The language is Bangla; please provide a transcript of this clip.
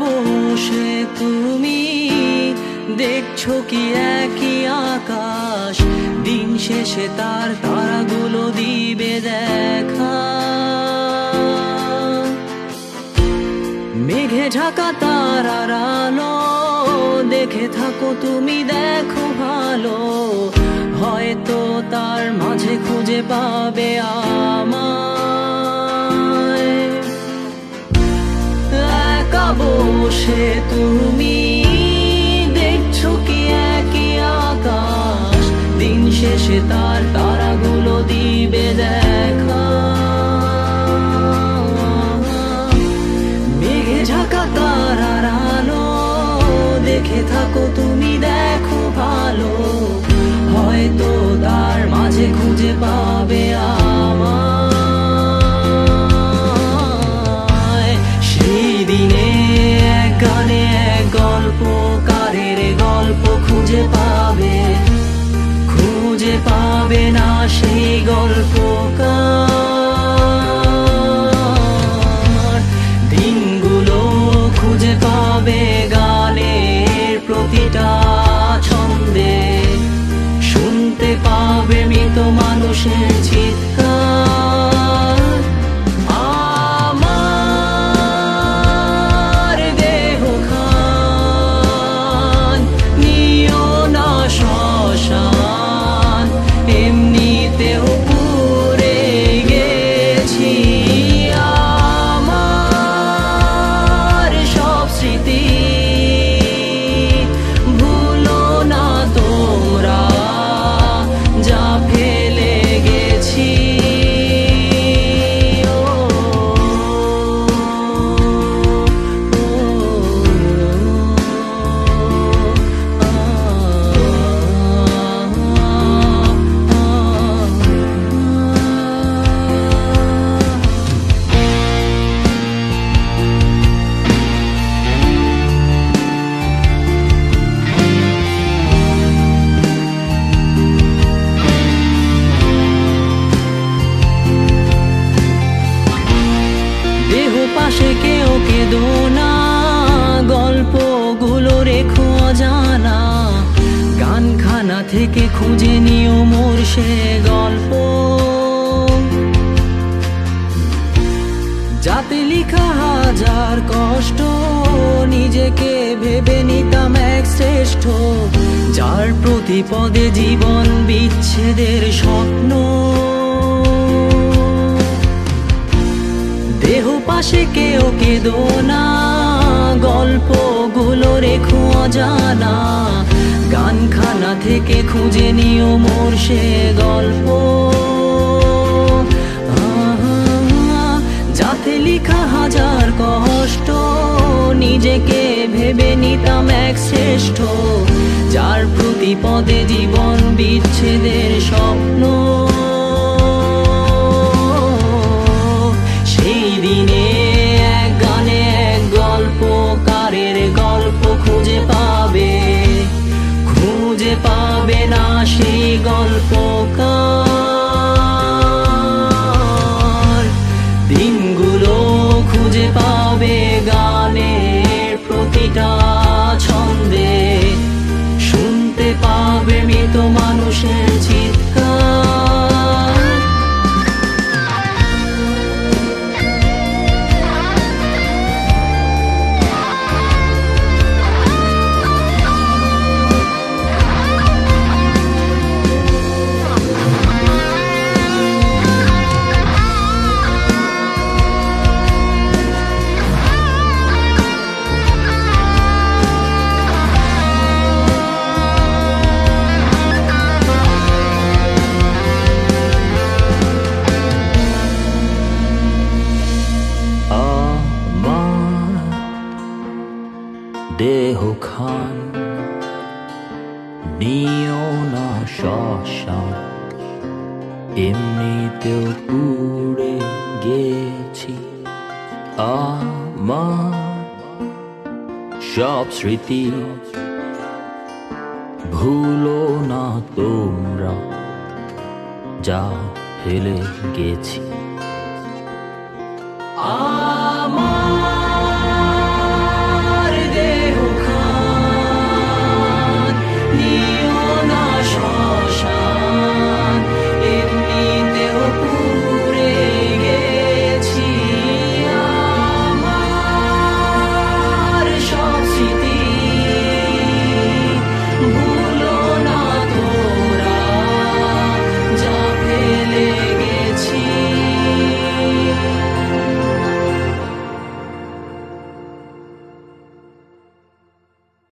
বসে তুমি দেখছো কি একই আকাশ, দিন শেষে তার তারাগুলো দিবে দেখা। মেঘে ঢাকা তারার আলো দেখে থাকো তুমি, দেখো ভালো, হয়তো তার মাঝে খুঁজে পাবে আমায়। একা বসে তুমি দেখছো কি একই আকাশ, দিন শেষে তার তারাগুলো দিবে দেখা। মেঘে ঢাকা তারার আলো দেখে থাকো তুমি, দেখো ভালো, হয়তো তার মাঝে খুঁজে পাবে আমায়। সেই দিনে এক গানে এক গল্পকারের গল্প খুঁজে পাবে, খুঁজে পাবে না সেই গল্পকার। দিনগুলো খুঁজে পাবে গানের প্রতিটা ছন্দে, শুনতে পাবে মৃত মানুষের চিৎকার। আমার দেহ খান নিও না শ্মশান, এমনিতেও পুড়ে গেছি। আমার সব স্মৃতি ভুলো না তোমরা, যা ফেলে গেছি। দেহ পাশে কেউ কেঁদো না, গল্পগুলো রেখো অজানা, গানখানা থেকে খুঁজে নিও মোর সে গল্প। যাতে লিখা হাজার কষ্ট, নিজেকে ভেবে নিতাম এক শ্রেষ্ঠ, যার প্রতি পদে জীবন বিচ্ছেদের স্বপ্ন। দেহ পাশে কেউ কেঁদো না, গল্পগুলো রেখো অজানা, গানখানা থেকে খুঁজে নিও মোর সে গল্প। যাতে লিখা হাজার কষ্ট, নিজেকে ভেবে নিতাম এক শ্রেষ্ঠ, যার প্রতি পদে জীবন বিচ্ছেদের স্বপ্ন। সেই দিনে এক গানে এক গল্পকারের গল্প খুঁজে পাবে, খুঁজে পাবে না সেই গল্পকার। দিনগুলো খুঁজে পাবে গানের প্রতিটা ছন্দে, শুনতে পাবে মৃত মানুষের চিৎকার। দেহ খান নিও না শ্মশান, এমনিতেও পুড়ে গেছি। আমার সব স্মৃতি ভুলো না তোমরা, যা ফেলে গেছি।